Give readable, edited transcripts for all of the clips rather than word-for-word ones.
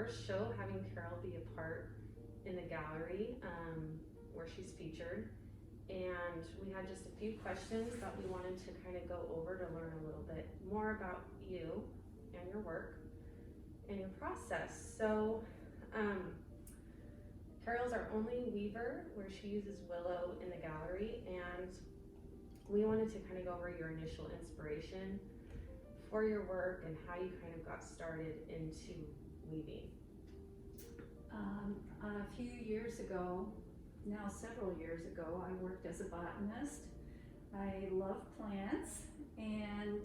first show having Carol be a part in the gallery where she's featured. And we had just a few questions that we wanted to kind of go over to learn a little bit more about you and your work and your process. So Carol's our only weaver where she uses willow in the gallery, and we wanted to kind of go over your initial inspiration for your work and how you kind of got started into weaving. A few years ago, now several years ago, I worked as a botanist. I love plants, and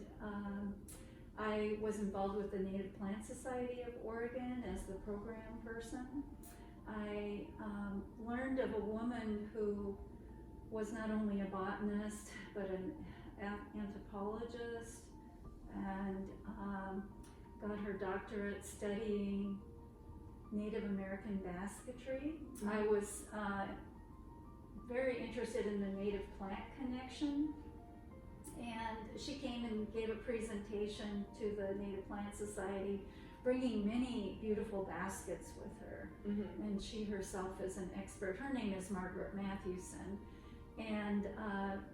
I was involved with the Native Plant Society of Oregon as the program person. I learned of a woman who was not only a botanist, but an anthropologist, and got her doctorate studying Native American basketry. I was very interested in the native plant connection, and she came and gave a presentation to the Native Plant Society, bringing many beautiful baskets with her. And she herself is an expert. Her name is Margaret Mathewson, and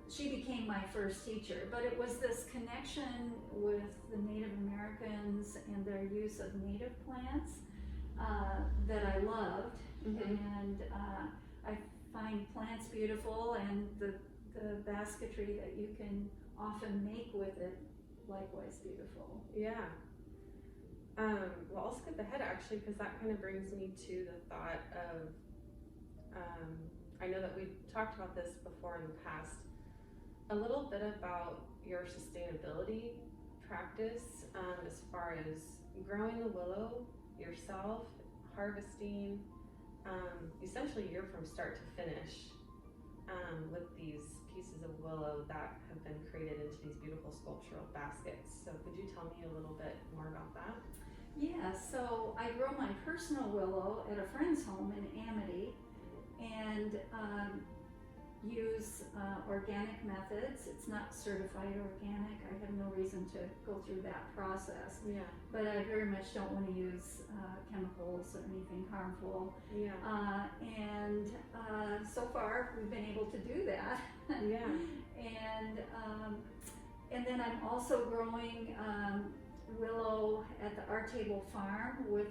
she became my first teacher. But it was this connection with the Native Americans and their use of native plants that I loved. And I find plants beautiful, and the basketry that you can often make with it likewise beautiful. Yeah. Well, I'll skip ahead actually, because that kind of brings me to the thought of, I know that we've talked about this before in the past, a little bit about your sustainability practice as far as growing the willow yourself, harvesting, essentially you're from start to finish with these pieces of willow that have been created into these beautiful sculptural baskets. So could you tell me a little bit more about that? Yeah, so I grow my personal willow at a friend's home in Amity, and use organic methods. It's not certified organic. I have no reason to go through that process. Yeah. But I very much don't want to use chemicals or anything harmful. Yeah. And so far we've been able to do that. Yeah. And then I'm also growing willow at the Our Table Farm with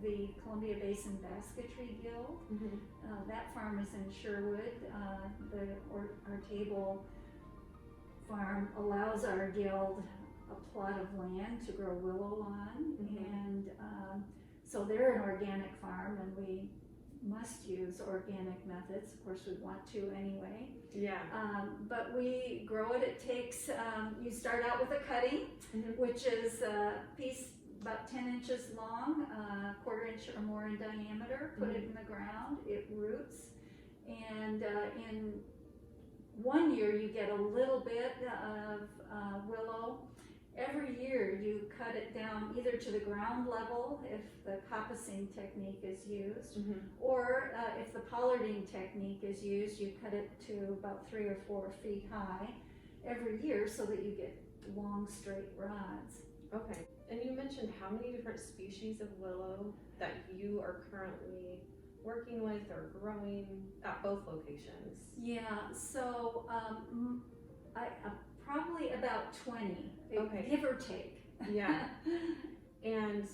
the Columbia Basin Basketry Guild. That farm is in Sherwood. Our Table Farm allows our guild a plot of land to grow willow on, and so they're an organic farm, and we must use organic methods. Of course, we want to anyway. Yeah. But we grow it. It takes, you start out with a cutting, which is a piece about 10 inches long, a quarter inch or more in diameter. Put it in the ground, it roots, and in 1 year you get a little bit of willow. Every year you cut it down either to the ground level if the coppicing technique is used, or if the pollarding technique is used, you cut it to about 3 or 4 feet high every year so that you get long straight rods. Okay. And you mentioned how many different species of willow that you are currently working with or growing at both locations? Yeah, so I probably about 20, okay, give or take. Yeah. And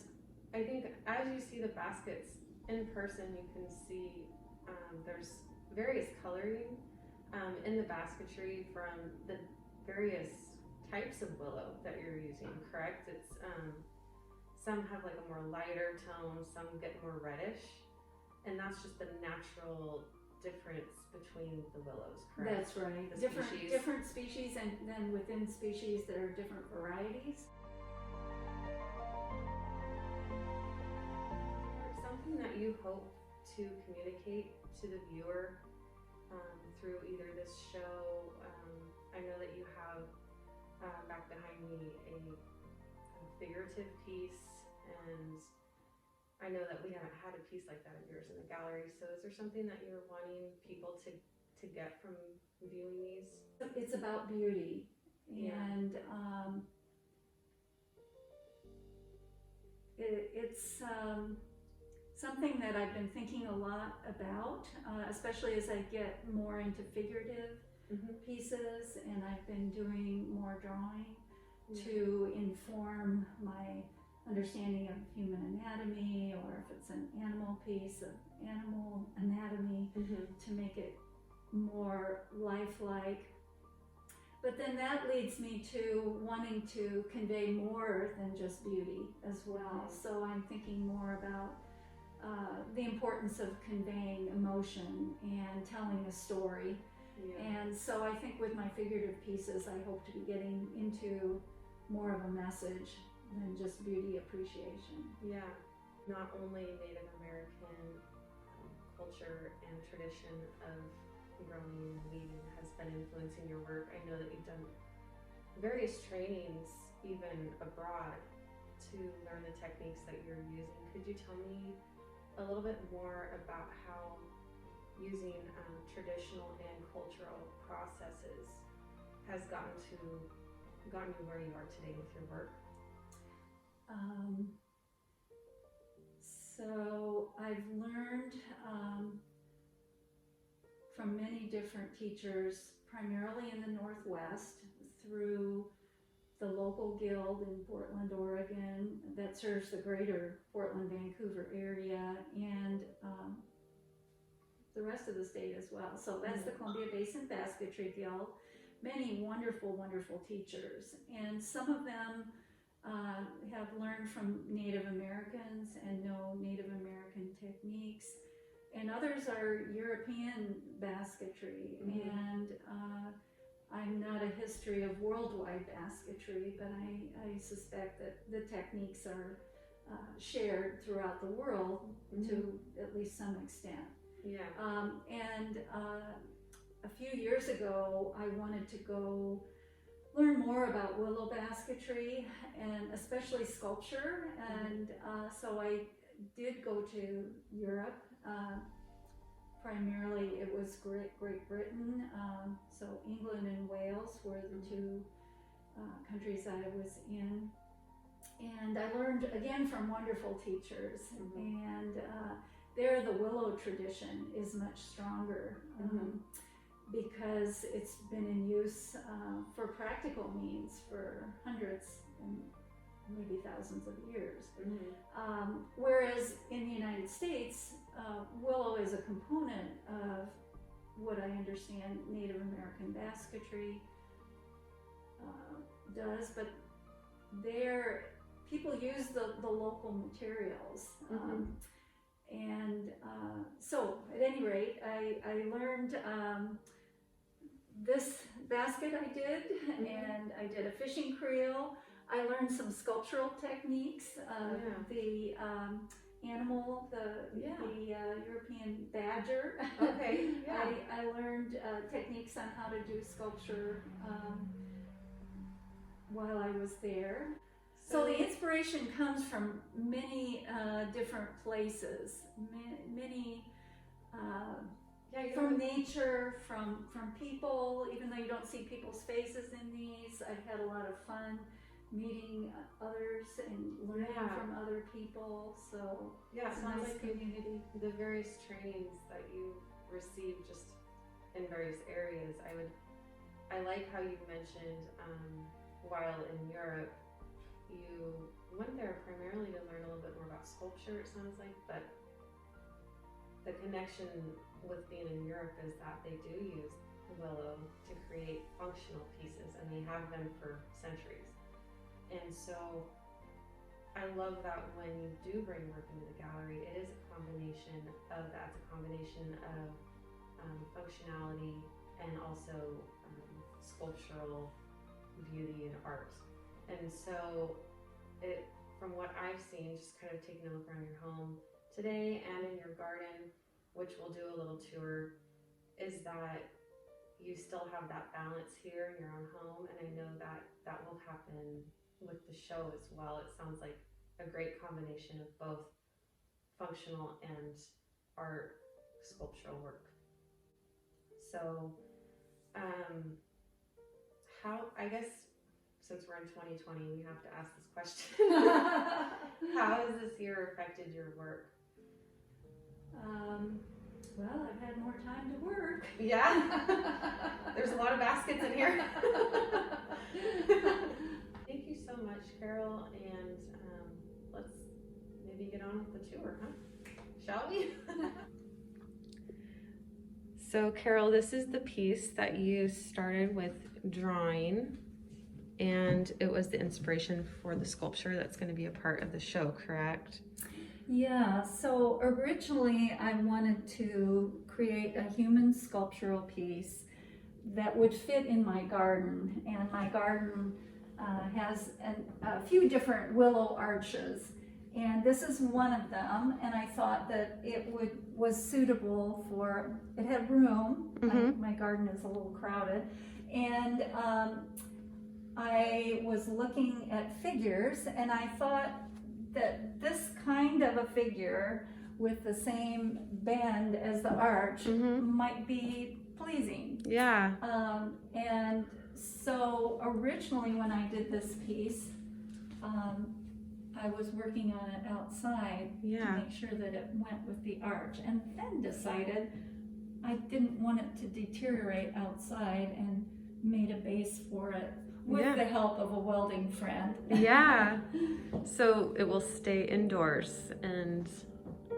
I think as you see the baskets in person, you can see there's various coloring in the basketry from the various types of willow that you're using, correct? It's some have like a more lighter tone, some get more reddish, and that's just the natural difference between the willows, correct? That's right. The Different species, and then within species there are different varieties. Something that you hope to communicate to the viewer through either this show, I know that you have back behind me a figurative piece, and I know that we haven't had a piece like that of yours in the gallery. So is there something that you're wanting people to get from viewing these? It's about beauty, and something that I've been thinking a lot about, especially as I get more into figurative pieces, and I've been doing more drawing to inform my understanding of human anatomy, or if it's an animal piece of animal anatomy, to make it more lifelike. But then that leads me to wanting to convey more than just beauty as well. So I'm thinking more about the importance of conveying emotion and telling a story. And so I think with my figurative pieces, I hope to be getting into more of a message than just beauty appreciation. Yeah, not only Native American culture and tradition of growing and weaving has been influencing your work. I know that you've done various trainings even abroad to learn the techniques that you're using. Could you tell me a little bit more about how using traditional and cultural processes has gotten you where you are today with your work? So I've learned from many different teachers, primarily in the Northwest, through the local guild in Portland, Oregon, that serves the greater Portland, Vancouver area, and the rest of the state as well. So that's the Columbia Basin Basketry Guild. Many wonderful, wonderful teachers, and some of them have learned from Native Americans and know Native American techniques, and others are European basketry. And I'm not a history of worldwide basketry, but I suspect that the techniques are shared throughout the world to at least some extent. And a few years ago, I wanted to go learn more about willow basketry, and especially sculpture, and so I did go to Europe. Primarily it was Great Britain, so England and Wales were the two countries I was in, and I learned again from wonderful teachers. And there the willow tradition is much stronger, because it's been in use for practical means for hundreds and maybe thousands of years. Whereas in the United States, willow is a component of what I understand Native American basketry does, but there people use the local materials. And so at any rate, I learned this basket I did, and I did a fishing creel. I learned some sculptural techniques. The animal, the European badger. I learned techniques on how to do sculpture while I was there. So the inspiration comes from many different places, many from nature, from people. Even though you don't see people's faces in these, I've had a lot of fun meeting others and learning from other people. So it's a nice like community. The various trainings that you've received just in various areas. I like how you mentioned while in Europe you went there primarily to learn a little bit more about sculpture, it sounds like, but the connection with being in Europe is that they do use willow to create functional pieces, and they have been for centuries. And so I love that when you do bring work into the gallery, it is a combination of that. It's a combination of functionality and also sculptural beauty and art. And so from what I've seen, just kind of taking a look around your home today and in your garden, which we'll do a little tour, is that you still have that balance here in your own home. And I know that that will happen with the show as well. It sounds like a great combination of both functional and art sculptural work. So I guess since we're in 2020, we have to ask this question. How has this year affected your work? well, I've had more time to work. Yeah. There's a lot of baskets in here. Thank you so much, Carol, and let's maybe get on with the tour, huh? Shall we? So, Carol, this is the piece that you started with drawing, and it was the inspiration for the sculpture that's going to be a part of the show, correct? Yeah, so originally I wanted to create a human sculptural piece that would fit in my garden, and my garden has a few different willow arches, and this is one of them, and I thought that it was suitable for, it had room. My garden is a little crowded, and I was looking at figures, and I thought that this kind of a figure with the same bend as the arch might be pleasing. Yeah. And so originally when I did this piece, I was working on it outside to make sure that it went with the arch, and then decided I didn't want it to deteriorate outside and made a base for it with the help of a welding friend. Yeah. So it will stay indoors and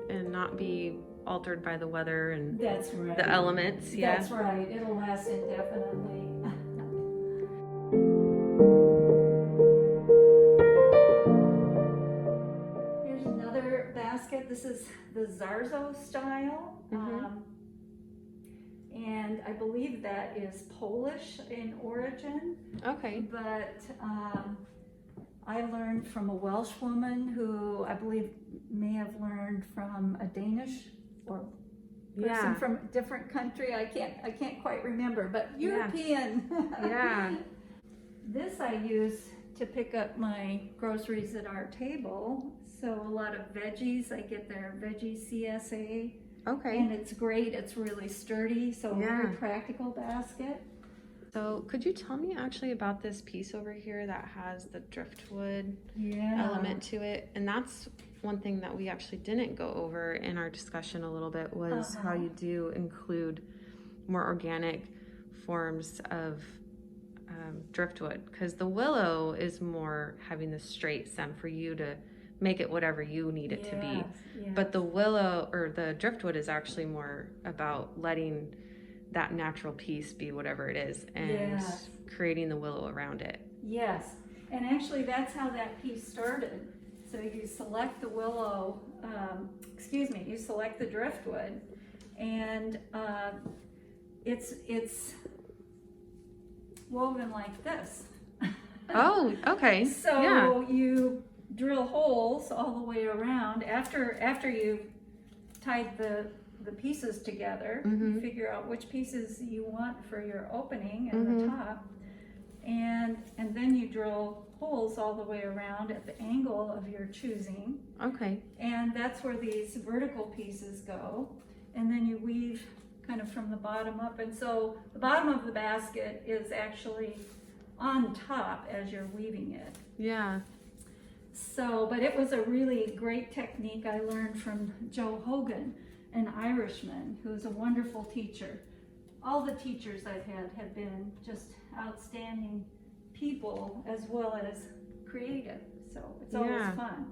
not be altered by the weather and That's right. the elements. Yeah. That's right. It'll last indefinitely. Here's another basket. This is the Zarzo style. And I believe that is Polish in origin. Okay. But I learned from a Welsh woman who I believe may have learned from a Danish or person from a different country. I can't quite remember, but European. Yeah. This I use to pick up my groceries at our table. So a lot of veggies, I get their veggie CSA. Okay. And it's great, it's really sturdy, so a very practical basket. So could you tell me actually about this piece over here that has the driftwood element to it? And that's one thing that we actually didn't go over in our discussion a little bit was how you do include more organic forms of driftwood, because the willow is more having the straight stem for you to make it whatever you need it to be. But the willow or the driftwood is actually more about letting that natural piece be whatever it is and creating the willow around it. Yes, and actually that's how that piece started. So you select the willow, you select the driftwood, and it's woven like this. Oh, okay. So you drill holes all the way around after you've tied the pieces together. You figure out which pieces you want for your opening and the top, and then you drill holes all the way around at the angle of your choosing. Okay. And that's where these vertical pieces go, and then you weave kind of from the bottom up, and so the bottom of the basket is actually on top as you're weaving it. Yeah. So, but it was a really great technique I learned from Joe Hogan, an Irishman who's a wonderful teacher. All the teachers I've had have been just outstanding people as well as creative, so it's always fun.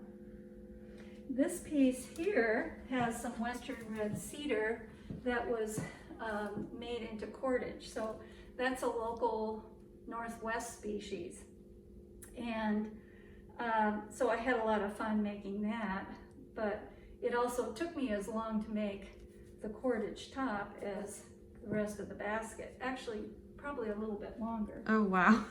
This piece here has some western red cedar that was made into cordage, so that's a local Northwest species, and so I had a lot of fun making that, but it also took me as long to make the cordage top as the rest of the basket. Actually, probably a little bit longer. Oh, wow.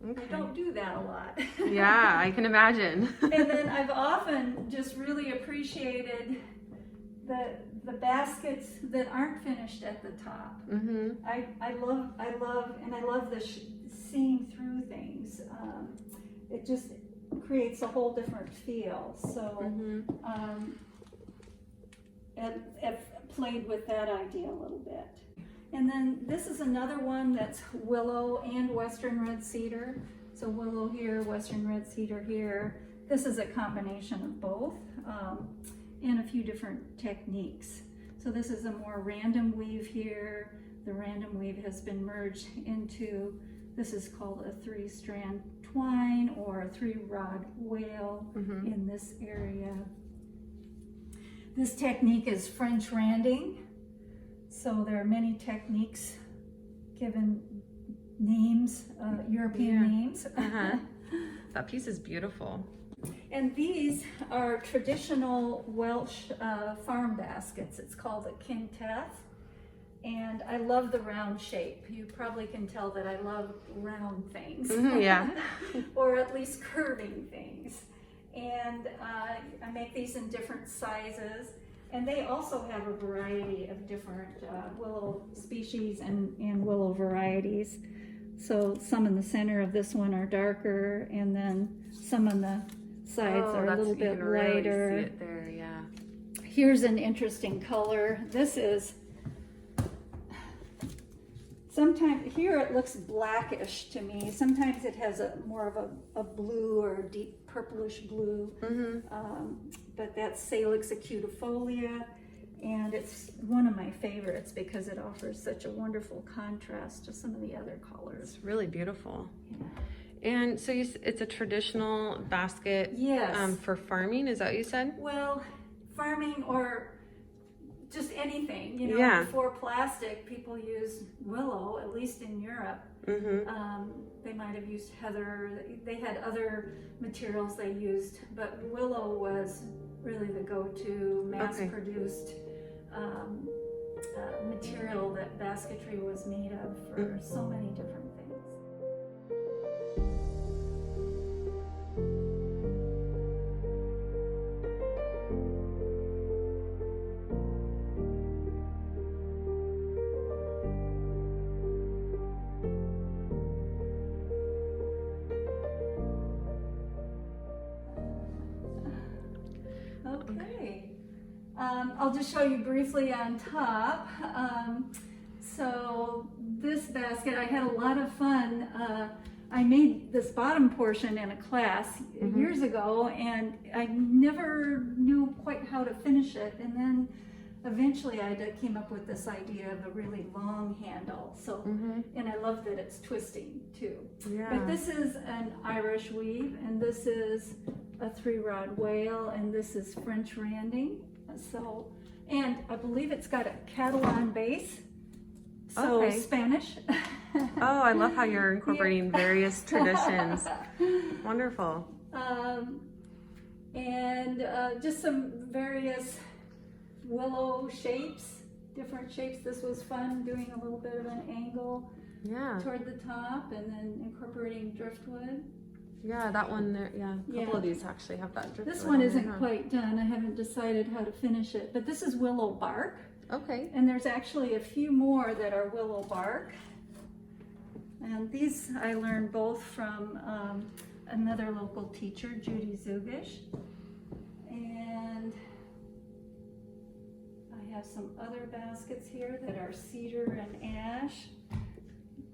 I don't do that a lot. Yeah, I can imagine. And then I've often just really appreciated the baskets that aren't finished at the top. I love the seeing through things. It just creates a whole different feel. So I've played with that idea a little bit. And then this is another one that's willow and western red cedar. So willow here, western red cedar here. This is a combination of both. in a few different techniques. So this is a more random weave here. The random weave has been merged into, this is called a 3-strand twine or a 3-rod wale in this area. This technique is French randing. So there are many techniques given names, European names. That piece is beautiful. And these are traditional Welsh farm baskets. It's called a quintette. And I love the round shape. You probably can tell that I love round things. Yeah. Or at least curving things. And I make these in different sizes. And they also have a variety of different willow species and willow varieties. So some in the center of this one are darker, and then some on the sides are a little bit lighter. Really see it there, yeah. Here's an interesting color. This is, sometimes here it looks blackish to me. Sometimes it has more of a blue or a deep purplish blue. But that's Salix acutifolia, and it's one of my favorites because it offers such a wonderful contrast to some of the other colors. It's really beautiful. Yeah. And so it's a traditional basket for farming, is that what you said? Well, farming or just anything, you know, before plastic, people used willow, at least in Europe. They might have used heather. They had other materials they used, but willow was really the go-to mass-produced material that basketry was made of for so many different things. Okay, I'll just show you briefly on top. So this basket, I had a lot of fun. I made this bottom portion in a class years ago, and I never knew quite how to finish it. And then eventually I came up with this idea of a really long handle. So, and I love that it's twisting too. Yeah. But this is an Irish weave, and this is a 3-rod wale, and this is French randing. So, and I believe it's got a Catalan base, so Spanish. Oh, I love how you're incorporating various traditions. Wonderful. And just some various willow shapes, different shapes. This was fun, doing a little bit of an angle toward the top, and then incorporating driftwood. Yeah, that one there, a couple of these actually have that driftwood. This one isn't quite done. I haven't decided how to finish it, but this is willow bark. Okay. And there's actually a few more that are willow bark. And these I learned both from another local teacher, Judy Zugish. And I have some other baskets here that are cedar and ash.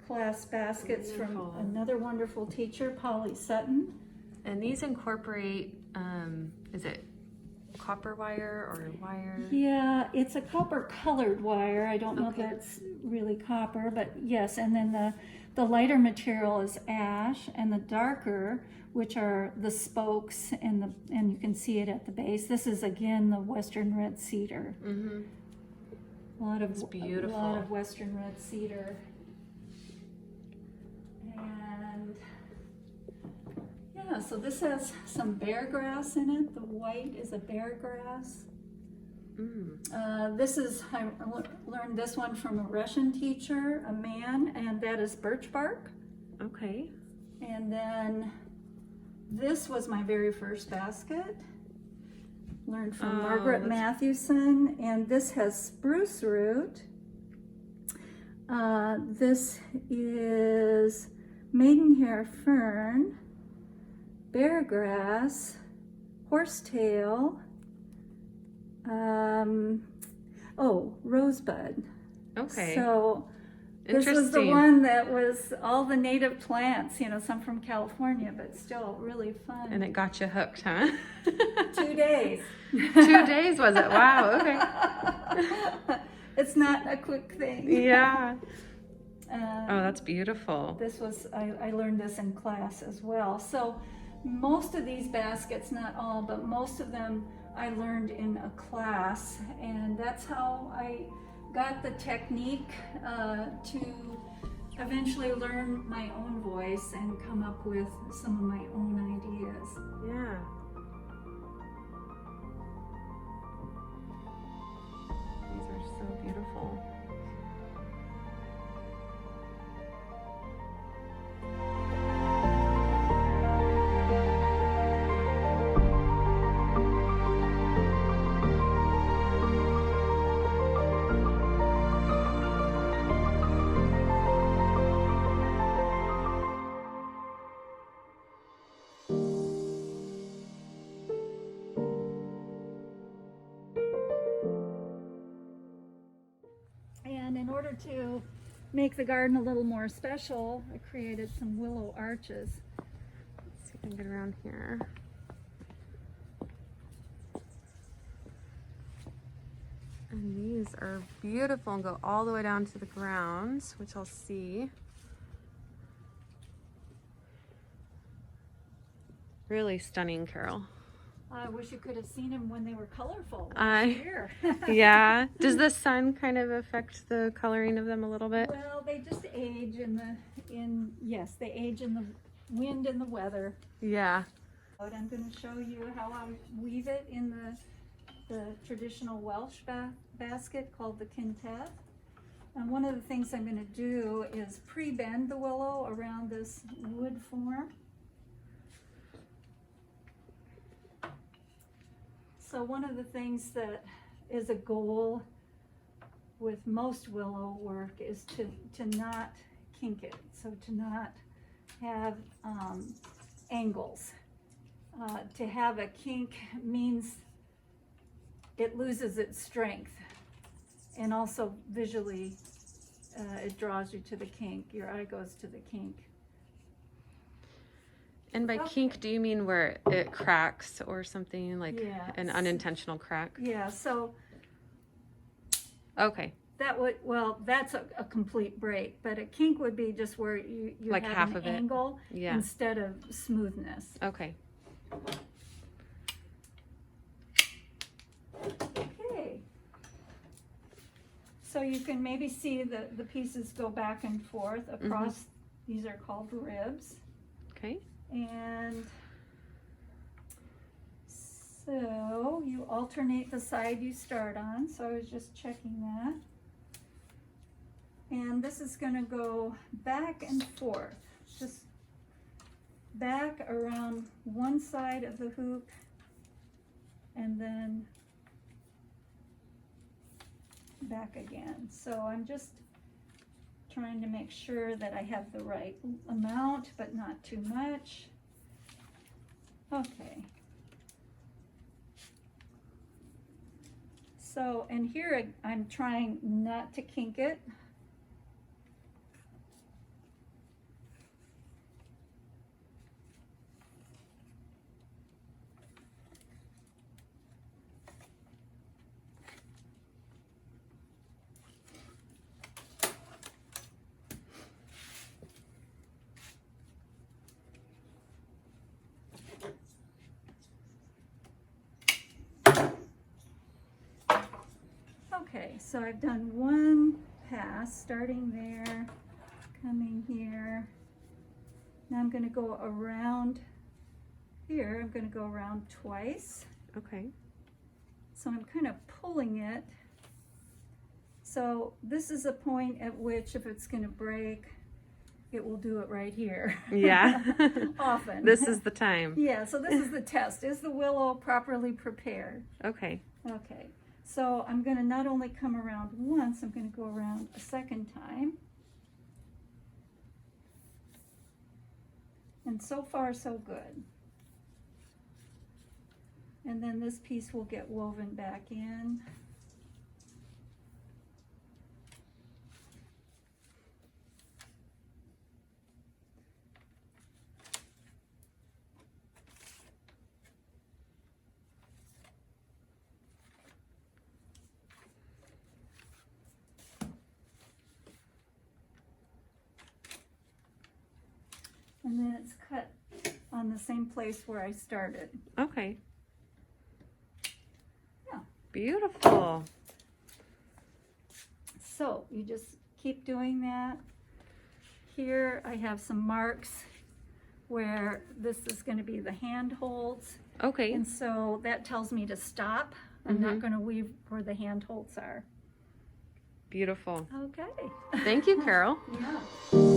Class baskets from another wonderful teacher, Polly Sutton. And these incorporate, is it copper wire or wire? Yeah, it's a copper colored wire. I don't know if that's really copper, but yes. And then the lighter material is ash, and the darker, which are the spokes, and you can see it at the base. This is again the Western red cedar. A lot of Western red cedar. And yeah, so this has some bear grass in it. The white is a bear grass. This is, I learned this one from a Russian teacher, a man, and that is birch bark. Okay. And then this was my very first basket. Learned from Margaret Mathewson, and this has spruce root. This is maidenhair fern, bear grass, horsetail, rosebud. Okay. So This was the Interesting. one that was all the native plants, you know, some from California, but still really fun. And it got you hooked, huh? 2 days. 2 days was it? Wow, okay. It's not a quick thing. Yeah. Oh, that's beautiful. This was, I learned this in class as well. So most of these baskets, not all, but most of them I learned in a class, and that's how I got the technique to eventually learn my own voice and come up with some of my own ideas. Yeah. These are so beautiful. And in order to make the garden a little more special, I created some willow arches. Let's see if I can get around here. And these are beautiful and go all the way down to the ground, which I'll see. Really stunning, Carol. I wish you could have seen them when they were colorful last I- year. Yeah. Does the sun kind of affect the coloring of them a little bit? Well, they just age yes, they age in the wind and the weather. Yeah. But I'm going to show you how I weave it in the traditional Welsh basket called the quintet. And one of the things I'm going to do is pre-bend the willow around this wood form. So one of the things that is a goal with most willow work is to not kink it, so to not have angles. To have a kink means it loses its strength, and also visually it draws you to the kink. Your eye goes to the kink. And by kink, do you mean where it cracks or something, like Yes. an unintentional crack? Yeah, so Okay. that would, well, that's a complete break, but a kink would be just where you Like have half an of it. angle Yeah. instead of smoothness. Okay. Okay. So you can maybe see the pieces go back and forth across, these are called ribs. Okay. And so you alternate the side you start on. So I was just checking that. And this is going to go back and forth, just back around one side of the hoop and then back again. So I'm just trying to make sure that I have the right amount, but not too much. Okay. So, and here I'm trying not to kink it. Okay, so I've done one pass, starting there, coming here. Now I'm going to go around here. I'm going to go around twice. Okay. So I'm kind of pulling it. So this is a point at which if it's going to break, it will do it right here. Yeah. Often. This is the time. Yeah, so this is the test. Is the willow properly prepared? Okay. Okay. So I'm going to not only come around once, I'm going to go around a second time. And so far, so good. And then this piece will get woven back in. And then it's cut on the same place where I started. Okay. Yeah. Beautiful. So you just keep doing that. Here I have some marks where this is going to be the handholds. Okay. And so that tells me to stop. I'm not going to weave where the handholds are. Beautiful. Okay. Thank you, Carol. Yeah.